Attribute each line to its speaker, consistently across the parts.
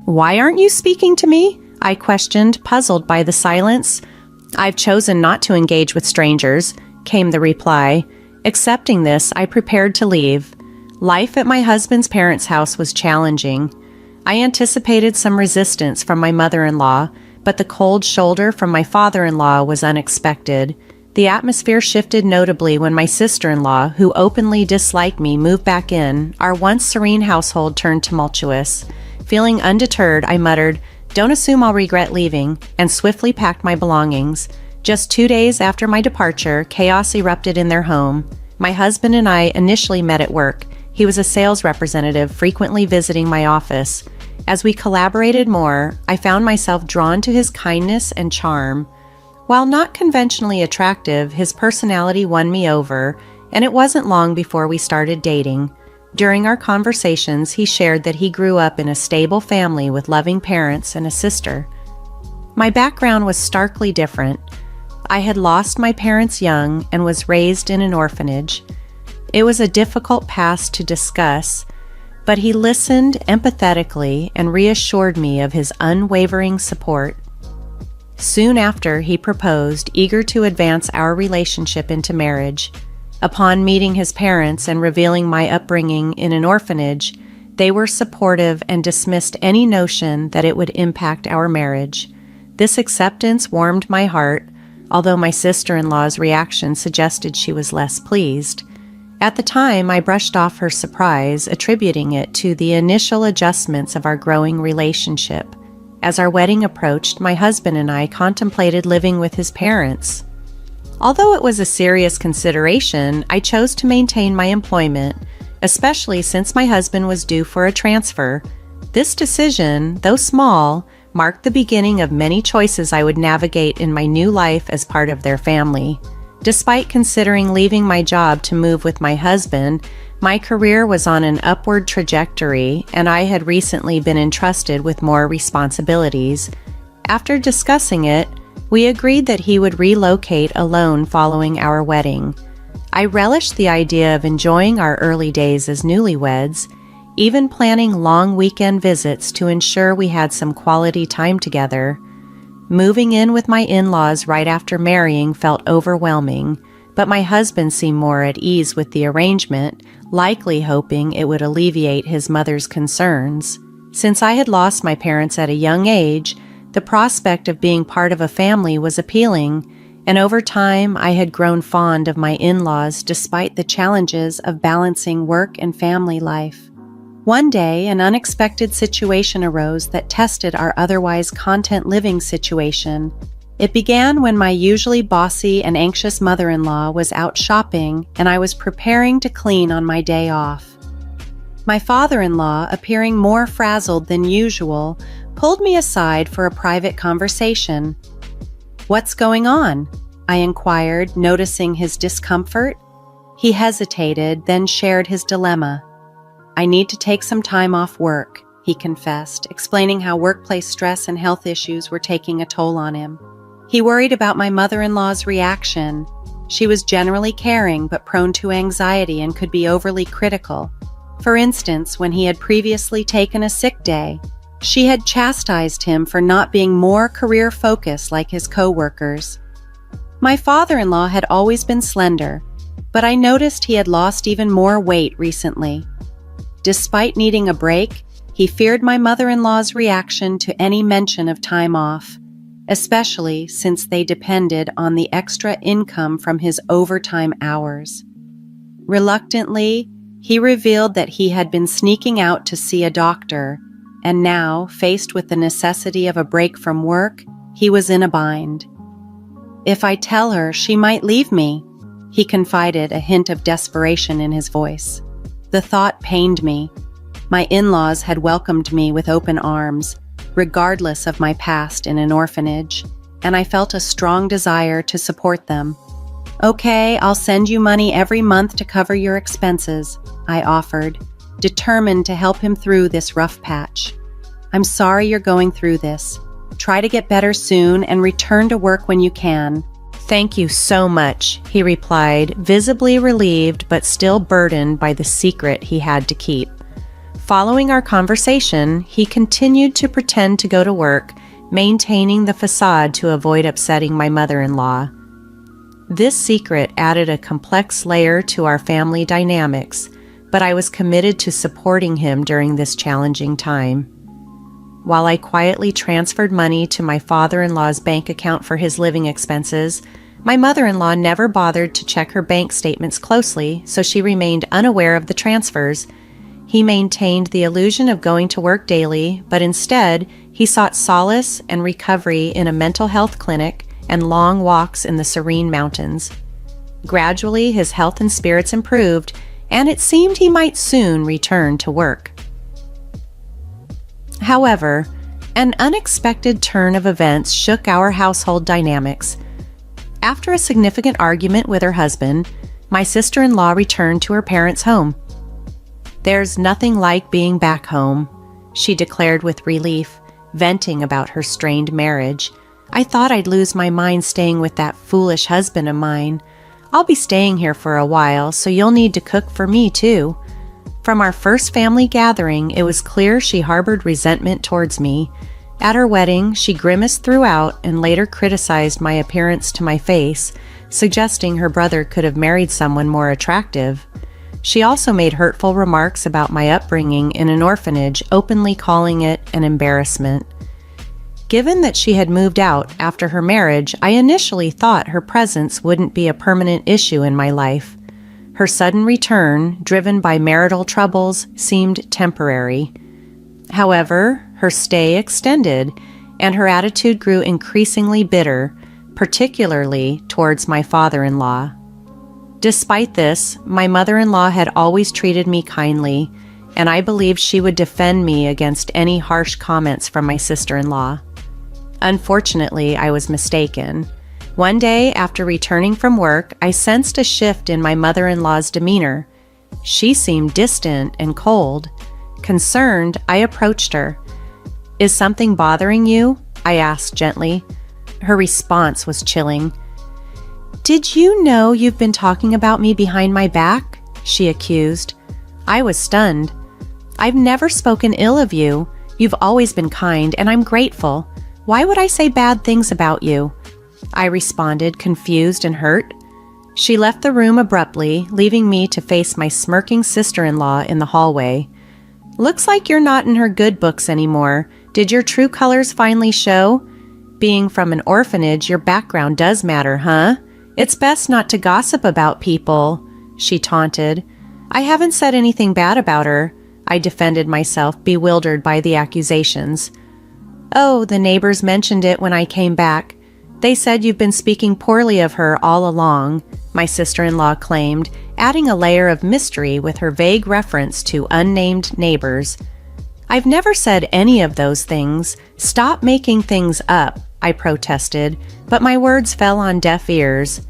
Speaker 1: "Why aren't you speaking to me?" I questioned, puzzled by the silence. "I've chosen not to engage with strangers," came the reply. Accepting this, I prepared to leave. Life at my husband's parents' house was challenging. I anticipated some resistance from my mother-in-law, but the cold shoulder from my father-in-law was unexpected. The atmosphere shifted notably when my sister-in-law, who openly disliked me, moved back in. Our once serene household turned tumultuous. Feeling undeterred, I muttered, "Don't assume I'll regret leaving," and swiftly packed my belongings. Just 2 days after my departure, chaos erupted in their home. My husband and I initially met at work. He was a sales representative, frequently visiting my office. As we collaborated more, I found myself drawn to his kindness and charm. While not conventionally attractive, his personality won me over, and it wasn't long before we started dating. During our conversations, he shared that he grew up in a stable family with loving parents and a sister. My background was starkly different. I had lost my parents young and was raised in an orphanage. It was a difficult past to discuss, but he listened empathetically and reassured me of his unwavering support. Soon after, he proposed, eager to advance our relationship into marriage. Upon meeting his parents and revealing my upbringing in an orphanage, they were supportive and dismissed any notion that it would impact our marriage. This acceptance warmed my heart, although my sister-in-law's reaction suggested she was less pleased. At the time, I brushed off her surprise, attributing it to the initial adjustments of our growing relationship. As our wedding approached, my husband and I contemplated living with his parents. Although it was a serious consideration, I chose to maintain my employment, especially since my husband was due for a transfer. This decision, though small, marked the beginning of many choices I would navigate in my new life as part of their family. Despite considering leaving my job to move with my husband, my career was on an upward trajectory, and I had recently been entrusted with more responsibilities. After discussing it, we agreed that he would relocate alone following our wedding. I relished the idea of enjoying our early days as newlyweds, even planning long weekend visits to ensure we had some quality time together. Moving in with my in-laws right after marrying felt overwhelming, but my husband seemed more at ease with the arrangement, likely hoping it would alleviate his mother's concerns. Since I had lost my parents at a young age, the prospect of being part of a family was appealing, and over time I had grown fond of my in-laws despite the challenges of balancing work and family life. One day, an unexpected situation arose that tested our otherwise content living situation. It began when my usually bossy and anxious mother-in-law was out shopping and I was preparing to clean on my day off. My father-in-law, appearing more frazzled than usual, pulled me aside for a private conversation. "What's going on?" I inquired, noticing his discomfort. He hesitated, then shared his dilemma. "I need to take some time off work," he confessed, explaining how workplace stress and health issues were taking a toll on him. He worried about my mother-in-law's reaction. She was generally caring but prone to anxiety and could be overly critical. For instance, when he had previously taken a sick day, she had chastised him for not being more career-focused like his co-workers. My father-in-law had always been slender, but I noticed he had lost even more weight recently. Despite needing a break, he feared my mother-in-law's reaction to any mention of time off, especially since they depended on the extra income from his overtime hours. Reluctantly, he revealed that he had been sneaking out to see a doctor, and now, faced with the necessity of a break from work, he was in a bind. "If I tell her, she might leave me," he confided, a hint of desperation in his voice. The thought pained me. My in-laws had welcomed me with open arms, regardless of my past in an orphanage, and I felt a strong desire to support them. "Okay, I'll send you money every month to cover your expenses," I offered, determined to help him through this rough patch. "I'm sorry you're going through this. Try to get better soon and return to work when you can." "Thank you so much," he replied, visibly relieved but still burdened by the secret he had to keep. Following our conversation, he continued to pretend to go to work, maintaining the facade to avoid upsetting my mother-in-law. This secret added a complex layer to our family dynamics, but I was committed to supporting him during this challenging time. While I quietly transferred money to my father-in-law's bank account for his living expenses, my mother-in-law never bothered to check her bank statements closely, so she remained unaware of the transfers. He maintained the illusion of going to work daily, but instead, he sought solace and recovery in a mental health clinic and long walks in the serene mountains. Gradually, his health and spirits improved, and it seemed he might soon return to work. However, an unexpected turn of events shook our household dynamics. After a significant argument with her husband, my sister-in-law returned to her parents' home. "There's nothing like being back home," she declared with relief, venting about her strained marriage. "I thought I'd lose my mind staying with that foolish husband of mine. I'll be staying here for a while, so you'll need to cook for me too." From our first family gathering, it was clear she harbored resentment towards me. At her wedding, she grimaced throughout and later criticized my appearance to my face, suggesting her brother could have married someone more attractive. She also made hurtful remarks about my upbringing in an orphanage, openly calling it an embarrassment. Given that she had moved out after her marriage, I initially thought her presence wouldn't be a permanent issue in my life. Her sudden return, driven by marital troubles, seemed temporary. However, her stay extended, and her attitude grew increasingly bitter, particularly towards my father-in-law. Despite this, my mother-in-law had always treated me kindly, and I believed she would defend me against any harsh comments from my sister-in-law. Unfortunately, I was mistaken. One day, after returning from work, I sensed a shift in my mother-in-law's demeanor. She seemed distant and cold. Concerned, I approached her. "Is something bothering you?" I asked gently. Her response was chilling. "Did you know you've been talking about me behind my back?" she accused. I was stunned. "I've never spoken ill of you. You've always been kind, and I'm grateful. Why would I say bad things about you?" I responded, confused and hurt. She left the room abruptly, leaving me to face my smirking sister-in-law in the hallway. "Looks like you're not in her good books anymore. Did your true colors finally show? Being from an orphanage, your background does matter, huh? It's best not to gossip about people," she taunted. "I haven't said anything bad about her," I defended myself, bewildered by the accusations. "Oh, the neighbors mentioned it when I came back. They said you've been speaking poorly of her all along," my sister-in-law claimed, adding a layer of mystery with her vague reference to unnamed neighbors. "I've never said any of those things. Stop making things up," I protested, but my words fell on deaf ears.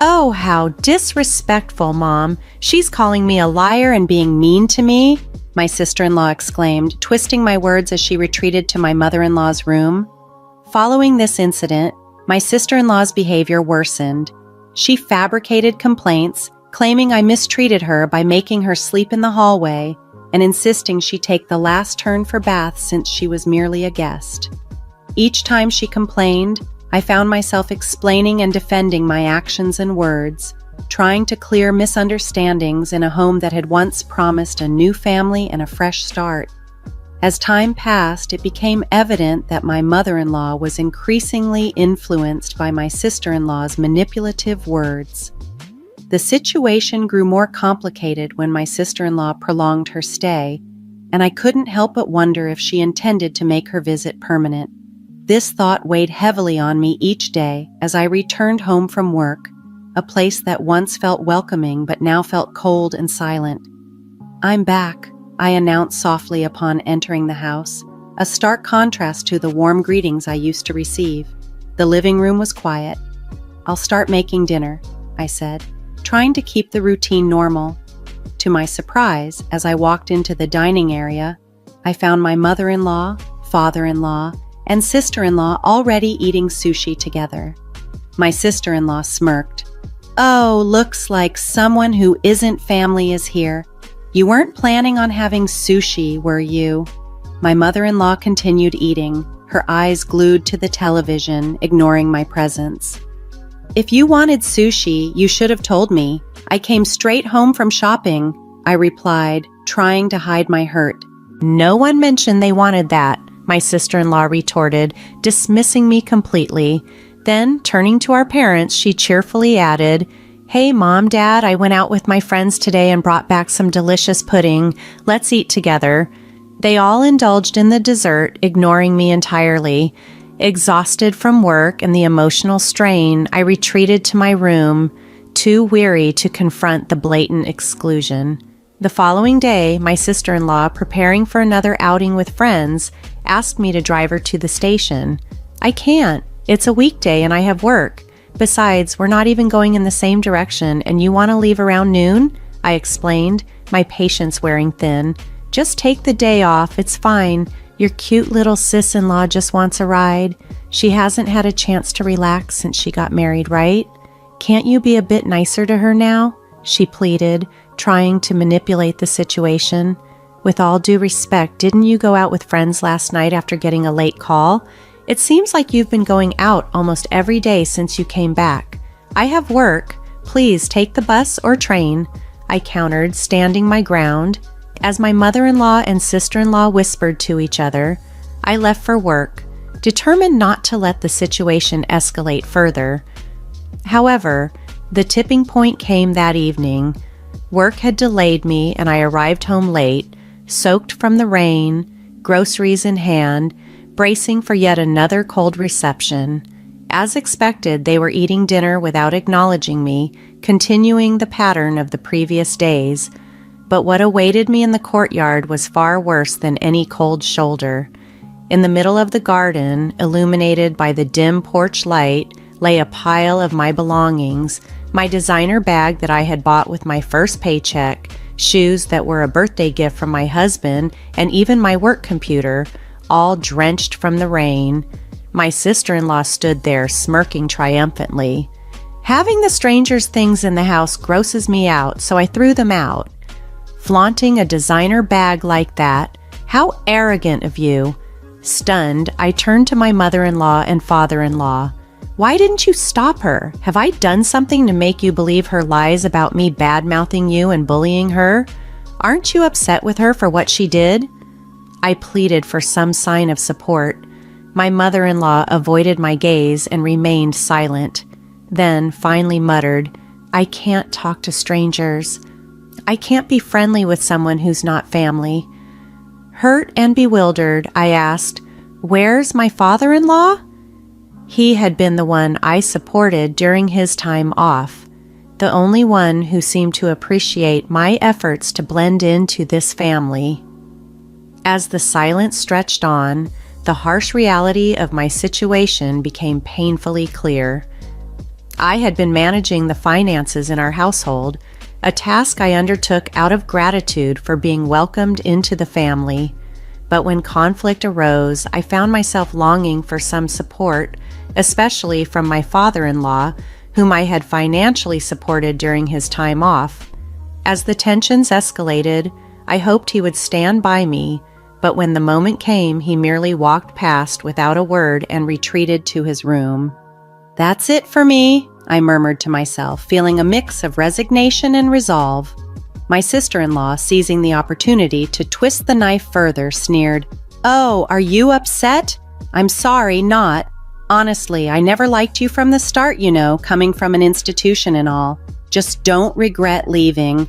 Speaker 1: "Oh, how disrespectful, Mom. She's calling me a liar and being mean to me," my sister-in-law exclaimed, twisting my words as she retreated to my mother-in-law's room. Following this incident, my sister-in-law's behavior worsened. She fabricated complaints, claiming I mistreated her by making her sleep in the hallway and insisting she take the last turn for bath since she was merely a guest. Each time she complained, I found myself explaining and defending my actions and words, trying to clear misunderstandings in a home that had once promised a new family and a fresh start. As time passed, it became evident that my mother-in-law was increasingly influenced by my sister-in-law's manipulative words. The situation grew more complicated when my sister-in-law prolonged her stay, and I couldn't help but wonder if she intended to make her visit permanent. This thought weighed heavily on me each day as I returned home from work, a place that once felt welcoming but now felt cold and silent. "I'm back," I announced softly upon entering the house, a stark contrast to the warm greetings I used to receive. The living room was quiet. "I'll start making dinner," I said, trying to keep the routine normal. To my surprise, as I walked into the dining area, I found my mother-in-law, father-in-law, and sister-in-law already eating sushi together. My sister-in-law smirked. "Oh, looks like someone who isn't family is here. You weren't planning on having sushi, were you? My mother-in-law continued eating, her eyes glued to the television, ignoring my presence. If you wanted sushi, you should have told me. I came straight home from shopping, I replied, trying to hide my hurt. No one mentioned they wanted that, my sister-in-law retorted, dismissing me completely. Then, turning to our parents, she cheerfully added, "Hey, Mom, Dad, I went out with my friends today and brought back some delicious pudding. Let's eat together." They all indulged in the dessert, ignoring me entirely. Exhausted from work and the emotional strain, I retreated to my room, too weary to confront the blatant exclusion. The following day, my sister-in-law, preparing for another outing with friends, asked me to drive her to the station. I can't. It's a weekday and I have work. Besides, we're not even going in the same direction, and you want to leave around noon? I explained, my patience wearing thin. Just take the day off, it's fine. Your cute little sis-in-law just wants a ride. She hasn't had a chance to relax since she got married, right? Can't you be a bit nicer to her now? She pleaded, trying to manipulate the situation. With all due respect, didn't you go out with friends last night after getting a late call? It seems like you've been going out almost every day since you came back. I have work. Please take the bus or train, I countered, standing my ground. As my mother-in-law and sister-in-law whispered to each other, I left for work, determined not to let the situation escalate further. However, the tipping point came that evening. Work had delayed me and I arrived home late, soaked from the rain, groceries in hand, bracing for yet another cold reception. As expected, they were eating dinner without acknowledging me, continuing the pattern of the previous days. But what awaited me in the courtyard was far worse than any cold shoulder. In the middle of the garden, illuminated by the dim porch light, lay a pile of my belongings, my designer bag that I had bought with my first paycheck, shoes that were a birthday gift from my husband, and even my work computer, all drenched from the rain. My sister-in-law stood there, smirking triumphantly. Having the strangers' things in the house grosses me out, so I threw them out. Flaunting a designer bag like that, how arrogant of you. Stunned, I turned to my mother-in-law and father-in-law. Why didn't you stop her? Have I done something to make you believe her lies about me bad-mouthing you and bullying her? Aren't you upset with her for what she did? I pleaded for some sign of support. My mother-in-law avoided my gaze and remained silent. Then finally muttered, I can't talk to strangers. I can't be friendly with someone who's not family. Hurt and bewildered, I asked, Where's my father-in-law? He had been the one I supported during his time off, the only one who seemed to appreciate my efforts to blend into this family. As the silence stretched on, the harsh reality of my situation became painfully clear. I had been managing the finances in our household, a task I undertook out of gratitude for being welcomed into the family. But when conflict arose, I found myself longing for some support, especially from my father-in-law, whom I had financially supported during his time off. As the tensions escalated, I hoped he would stand by me, but when the moment came, he merely walked past without a word and retreated to his room. That's it for me, I murmured to myself, feeling a mix of resignation and resolve. My sister-in-law, seizing the opportunity to twist the knife further, sneered, Oh, are you upset? I'm sorry, not. Honestly, I never liked you from the start, you know, coming from an institution and all. Just don't regret leaving.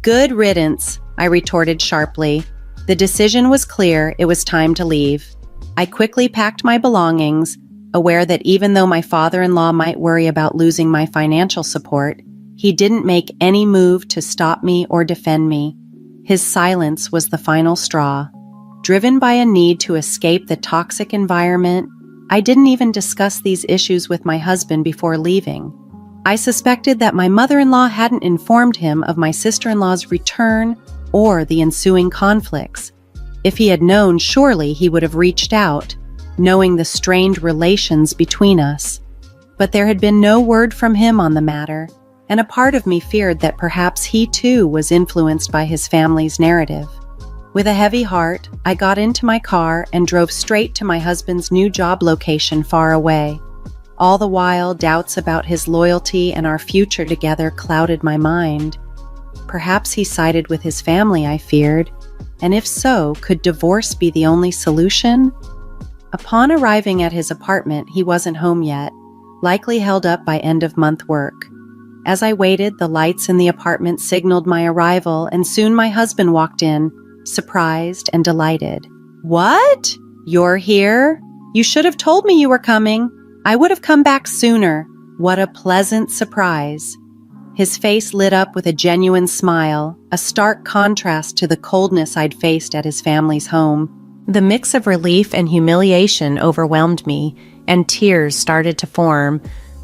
Speaker 1: Good riddance, I retorted sharply. The decision was clear, it was time to leave. I quickly packed my belongings, aware that even though my father-in-law might worry about losing my financial support, he didn't make any move to stop me or defend me. His silence was the final straw. Driven by a need to escape the toxic environment, I didn't even discuss these issues with my husband before leaving. I suspected that my mother-in-law hadn't informed him of my sister-in-law's return or the ensuing conflicts. If he had known, surely he would have reached out, knowing the strained relations between us. But there had been no word from him on the matter, and a part of me feared that perhaps he too was influenced by his family's narrative. With a heavy heart, I got into my car and drove straight to my husband's new job location far away. All the while, doubts about his loyalty and our future together clouded my mind. Perhaps he sided with his family, I feared, and if so, could divorce be the only solution? Upon arriving at his apartment, he wasn't home yet, likely held up by end-of-month work. As I waited, the lights in the apartment signaled my arrival, and soon my husband walked in, surprised and delighted. "What? You're here? You should have told me you were coming. I would have come back sooner." What a pleasant surprise. His face lit up with a genuine smile, a stark contrast to the coldness I'd faced at his family's home. The mix of relief and humiliation overwhelmed me, and tears started to form.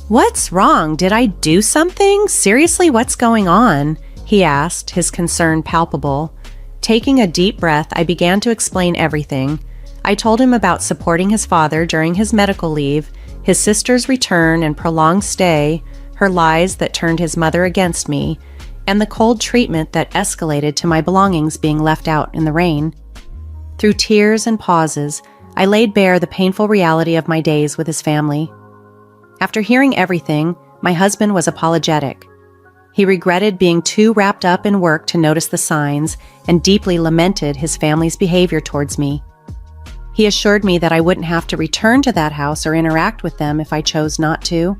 Speaker 1: "What's wrong? Did I do something? Seriously, what's going on?" he asked, his concern palpable. Taking a deep breath, I began to explain everything. I told him about supporting his father during his medical leave, his sister's return and prolonged stay, her lies that turned his mother against me, and the cold treatment that escalated to my belongings being left out in the rain. Through tears and pauses, I laid bare the painful reality of my days with his family. After hearing everything, my husband was apologetic. He regretted being too wrapped up in work to notice the signs and deeply lamented his family's behavior towards me. He assured me that I wouldn't have to return to that house or interact with them if I chose not to.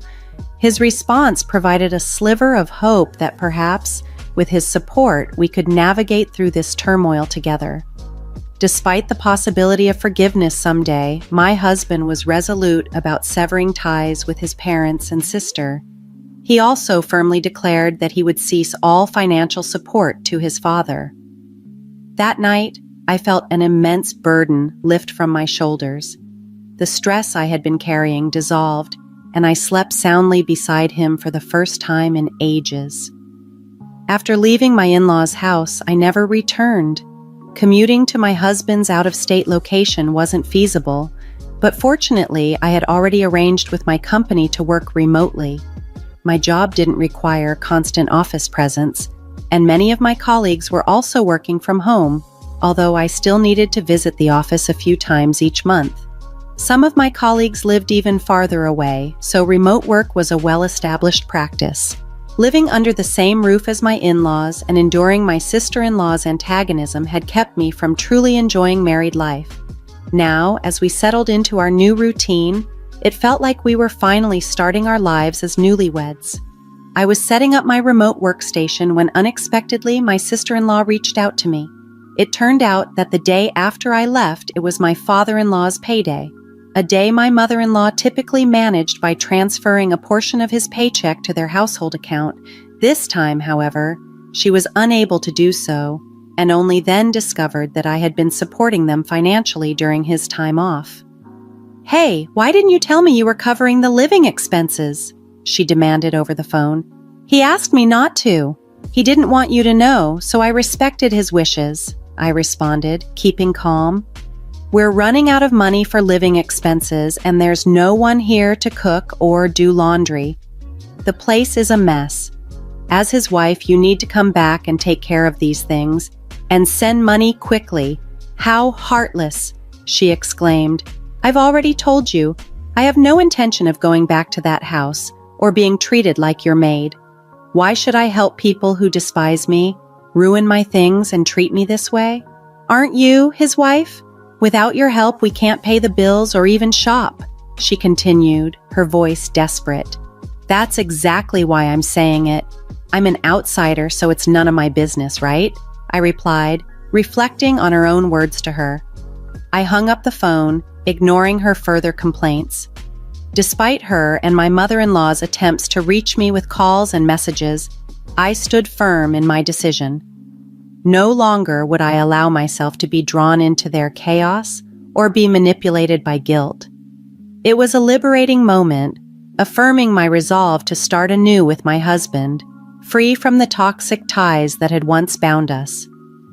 Speaker 1: His response provided a sliver of hope that perhaps, with his support, we could navigate through this turmoil together. Despite the possibility of forgiveness someday, my husband was resolute about severing ties with his parents and sister. He also firmly declared that he would cease all financial support to his father. That night, I felt an immense burden lift from my shoulders. The stress I had been carrying dissolved, and I slept soundly beside him for the first time in ages. After leaving my in-laws' house, I never returned. Commuting to my husband's out-of-state location wasn't feasible, but fortunately, I had already arranged with my company to work remotely. My job didn't require constant office presence, and many of my colleagues were also working from home, although I still needed to visit the office a few times each month. Some of my colleagues lived even farther away, so remote work was a well-established practice. Living under the same roof as my in-laws and enduring my sister-in-law's antagonism had kept me from truly enjoying married life. Now, as we settled into our new routine, it felt like we were finally starting our lives as newlyweds. I was setting up my remote workstation when unexpectedly my sister-in-law reached out to me. It turned out that the day after I left, it was my father-in-law's payday, a day my mother-in-law typically managed by transferring a portion of his paycheck to their household account. This time, however, she was unable to do so, and only then discovered that I had been supporting them financially during his time off. "Hey, why didn't you tell me you were covering the living expenses?" she demanded over the phone. "He asked me not to. He didn't want you to know, so I respected his wishes," I responded, keeping calm. "We're running out of money for living expenses, and there's no one here to cook or do laundry. The place is a mess. As his wife, you need to come back and take care of these things, and send money quickly." "How heartless," she exclaimed. "I've already told you, I have no intention of going back to that house or being treated like your maid. Why should I help people who despise me, ruin my things, and treat me this way? Aren't you his wife? Without your help, we can't pay the bills or even shop," she continued, her voice desperate. "That's exactly why I'm saying it. I'm an outsider, so it's none of my business, right?" I replied, reflecting on her own words to her. I hung up the phone, ignoring her further complaints. Despite her and my mother-in-law's attempts to reach me with calls and messages, I stood firm in my decision. No longer would I allow myself to be drawn into their chaos or be manipulated by guilt. It was a liberating moment, affirming my resolve to start anew with my husband, free from the toxic ties that had once bound us.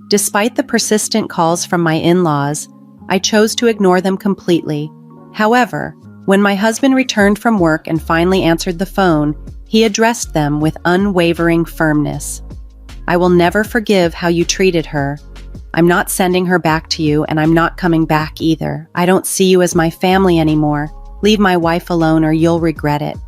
Speaker 1: Despite the persistent calls from my in-laws, I chose to ignore them completely. However, when my husband returned from work and finally answered the phone, He addressed them with unwavering firmness. "I will never forgive how you treated her. I'm not sending her back to you, and I'm not coming back either. I don't see you as my family anymore. Leave my wife alone or you'll regret it."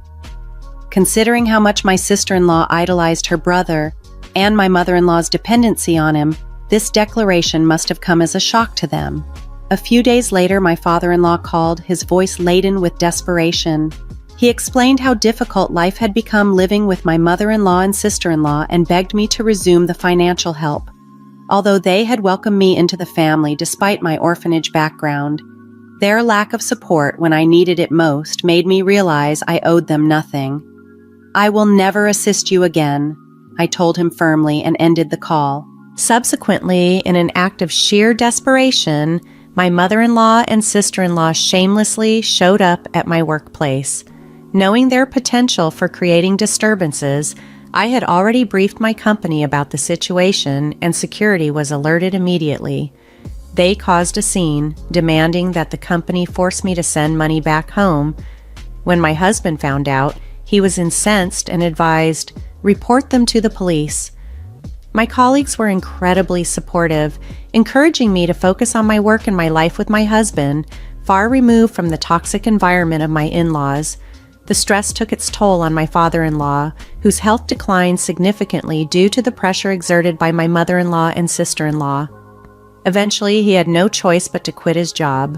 Speaker 1: Considering how much my sister-in-law idolized her brother and my mother-in-law's dependency on him, this declaration must have come as a shock to them. A few days later, my father-in-law called, his voice laden with desperation. He explained how difficult life had become living with my mother-in-law and sister-in-law and begged me to resume the financial help. Although they had welcomed me into the family despite my orphanage background, their lack of support when I needed it most made me realize I owed them nothing. "I will never assist you again," I told him firmly and ended the call. Subsequently, in an act of sheer desperation, my mother-in-law and sister-in-law shamelessly showed up at my workplace. Knowing their potential for creating disturbances, I had already briefed my company about the situation, and security was alerted immediately. They caused a scene, demanding that the company force me to send money back home. When my husband found out, he was incensed and advised, "Report them to the police." My colleagues were incredibly supportive, encouraging me to focus on my work and my life with my husband, far removed from the toxic environment of my in-laws. The stress took its toll on my father-in-law, whose health declined significantly due to the pressure exerted by my mother-in-law and sister-in-law. Eventually, he had no choice but to quit his job.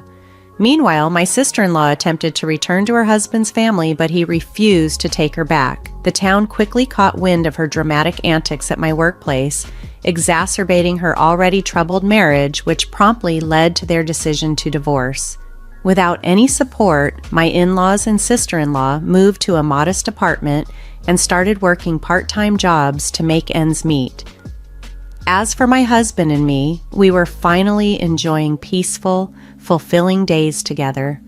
Speaker 1: Meanwhile, my sister-in-law attempted to return to her husband's family, but he refused to take her back. The town quickly caught wind of her dramatic antics at my workplace, exacerbating her already troubled marriage, which promptly led to their decision to divorce. Without any support, my in-laws and sister-in-law moved to a modest apartment and started working part-time jobs to make ends meet. As for my husband and me, we were finally enjoying peaceful, fulfilling days together.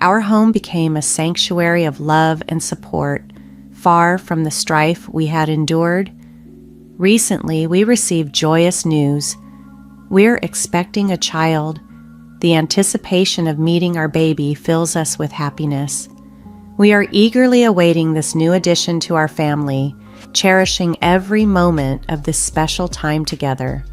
Speaker 1: Our home became a sanctuary of love and support, far from the strife we had endured. Recently, we received joyous news. We're expecting a child. The anticipation of meeting our baby fills us with happiness. We are eagerly awaiting this new addition to our family, cherishing every moment of this special time together.